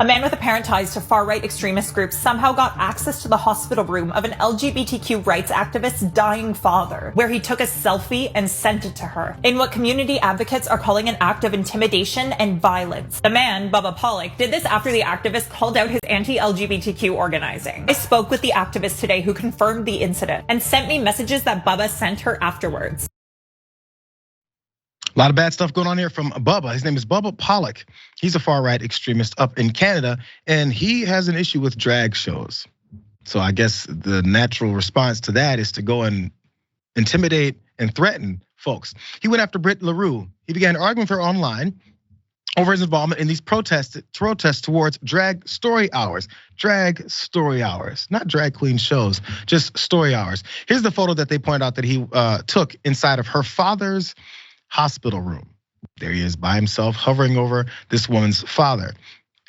A man with apparent ties to far-right extremist groups somehow got access to the hospital room of an LGBTQ rights activist's dying father, where he took a selfie and sent it to her, in what community advocates are calling an act of intimidation and violence. The man, Bubba Pollock, did this after the activist called out his anti-LGBTQ organizing. I spoke with the activist today who confirmed the incident and sent me messages that Bubba sent her afterwards. A lot of bad stuff going on here from Bubba. His name is Bubba Pollock. He's a far-right extremist up in Canada, and he has an issue with drag shows. So I guess the natural response to that is to go and intimidate and threaten folks. He went after Leroux. He began arguing with her online over his involvement in these protests towards drag story hours. Drag story hours, not drag queen shows, just story hours. Here's the photo that they point out that he took inside of her father's hospital room. There he is by himself, hovering over this woman's father,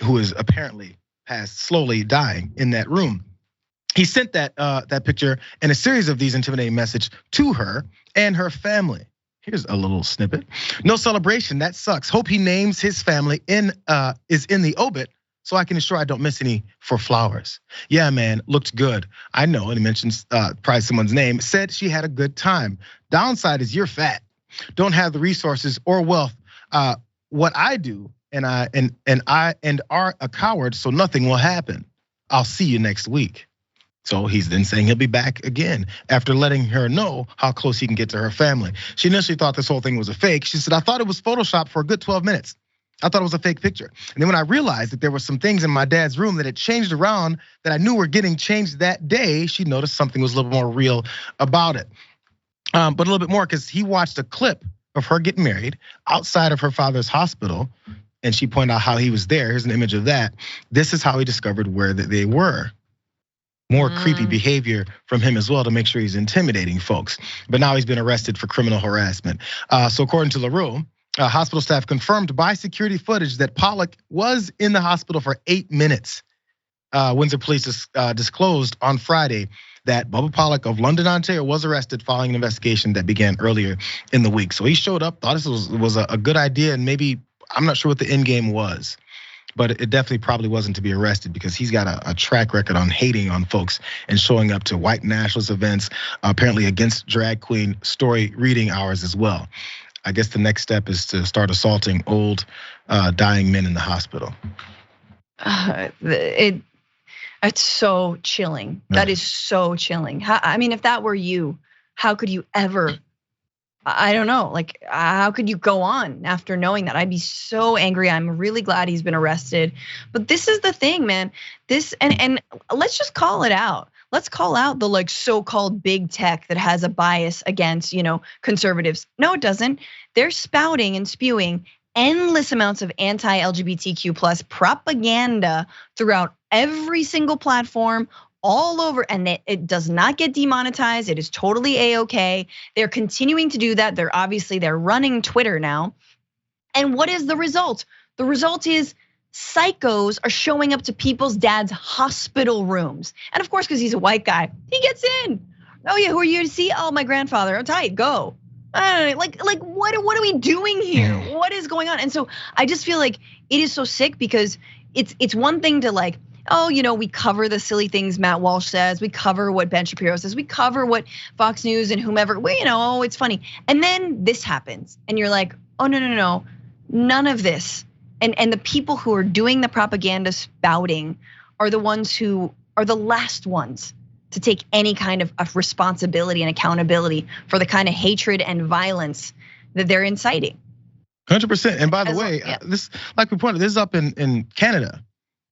who is apparently slowly dying in that room. He sent that picture and a series of these intimidating messages to her and her family. Here's a little snippet. No celebration, that sucks. Hope he names his family is in the obit so I can ensure I don't miss any for flowers. Yeah, man, looked good. I know, and he mentions probably someone's name, said she had a good time. Downside is you're fat. Don't have the resources or wealth. What I do, and are a coward, so nothing will happen. I'll see you next week. So he's then saying he'll be back again after letting her know how close he can get to her family. She initially thought this whole thing was a fake. She said, I thought it was Photoshopped for a good 12 minutes. I thought it was a fake picture. And then when I realized that there were some things in my dad's room that had changed around that I knew were getting changed that day, she noticed something was a little more real about it. But a little bit more, because he watched a clip of her getting married outside of her father's hospital, and she pointed out how he was there. Here's an image of that. This is how he discovered where they were. More creepy behavior from him as well to make sure he's intimidating folks. But now he's been arrested for criminal harassment. So according to Leroux, hospital staff confirmed by security footage that Pollock was in the hospital for 8 minutes. Windsor police disclosed on Friday that Bubba Pollock of London, Ontario was arrested following an investigation that began earlier in the week. So he showed up, thought this was a good idea, and maybe, I'm not sure what the end game was, but it definitely probably wasn't to be arrested because he's got a track record on hating on folks and showing up to white nationalist events, apparently against drag queen story reading hours as well. I guess the next step is to start assaulting old, dying men in the hospital. It's so chilling. That is so chilling. I mean, if that were you, how could you ever, I don't know, like how could you go on after knowing that? I'd be so angry. I'm really glad he's been arrested. But this is the thing, man. This, and let's just call it out. Let's call out the like so-called big tech that has a bias against, conservatives. No, it doesn't. They're spouting and spewing endless amounts of anti-LGBTQ plus propaganda throughout every single platform, all over, and it does not get demonetized. It is totally A-okay. They're continuing to do that. They're running Twitter now. And what is the result? The result is psychos are showing up to people's dad's hospital rooms. And of course, because he's a white guy, he gets in. Oh yeah, who are you to see? Oh, my grandfather. Oh, tight, go. I don't know, like what are we doing here? What is going on? And so I just feel like it is so sick because it's one thing to like, we cover the silly things Matt Walsh says, we cover what Ben Shapiro says, we cover what Fox News and whomever, it's funny. And then this happens and you're like, oh no, none of this. And the people who are doing the propaganda spouting are the ones who are the last ones to take any kind of responsibility and accountability for the kind of hatred and violence that they're inciting. 100%. And by the way, this, like we pointed, this is up in Canada.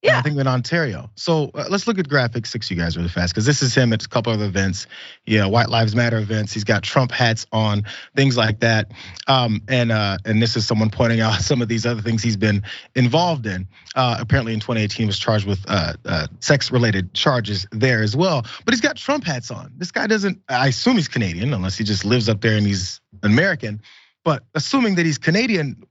Yeah, I think in Ontario. So let's look at graphic 6, you guys, really fast, because this is him at a couple of events. Yeah, White Lives Matter events. He's got Trump hats on, things like that. And this is someone pointing out some of these other things he's been involved in. Apparently in 2018, he was charged with sex-related charges there as well. But he's got Trump hats on. This guy doesn't. I assume he's Canadian, unless he just lives up there and he's American. But assuming that he's Canadian,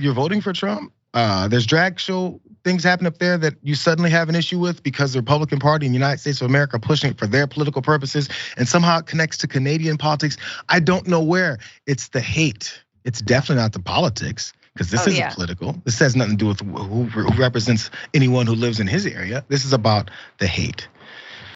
you're voting for Trump. There's drag show things happen up there that you suddenly have an issue with because the Republican Party in the United States of America are pushing it for their political purposes, and somehow it connects to Canadian politics. I don't know where. It's the hate. It's definitely not the politics. because this isn't political. This has nothing to do with who represents anyone who lives in his area. This is about the hate.